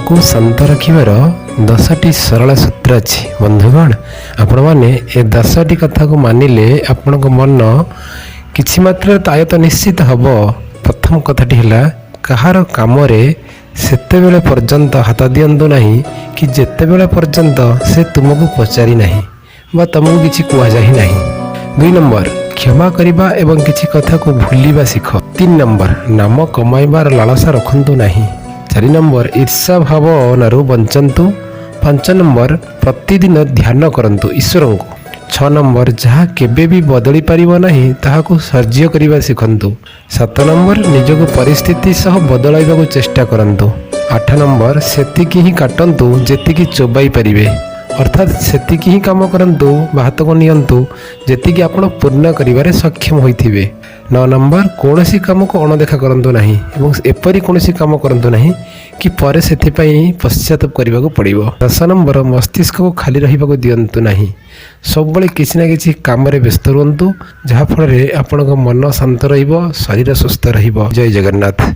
को शांत रखिबार 10टी सरल सूत्र अच्छी। बंधुगण आपण मैंने ए 10टी कथा को मानिले आपण मन किछि मात्र आयत निश्चित हब। प्रथम कथाटी है कहार काम सेते बेले पर्यंत हाथ दियंतु नहीं कि जेते बेले पर्यंत से तुमको पचारि नहीं बा तुमको किछि कुआ जाहि नहीं। 2 नंबर क्षमा करबा एवं किछि कथा को भूलिबा सीख। 3 नंबर नाम कमाइबार लालसा रखंतु नहीं। 4 नंबर ईर्षा भावनारू बंचंतु। 5 नंबर प्रतिदिन ध्यान करंतु ईश्वर को। 6 नंबर जहाँ केबे भी बदली पारिबो नहीं ताहाकु सर्ज्य करिबा सिखंतु। 7 नंबर निजको परिस्थिति सह बदलाइबाकु चेष्टा करंतु। 8 नंबर सेतिकी ही काटंतु जेतिकी चोबाई परिबे, अर्थात सेतिकी ही काम करंतु हाथ को नियंतु जेतिकी आपण पूर्ण करिबारे सक्षम होइथिबे। 9 नंबर कौनसी काम को अणदेखा करंतु नहीं एवं एपरी कौनसी काम करंतु नहीं कि परे सेथिपाई पश्चाताप करबाकू पड़िबो। 10 नंबर मस्तिष्क को खाली रहिबाकू दियंतु नहीं। सब बेले किछि ना किछि काम रे व्यस्त रुहंतु जहा फल रे आपणक मन शांत रहिबो, शरीर सुस्थ रहिबो। जय जगन्नाथ।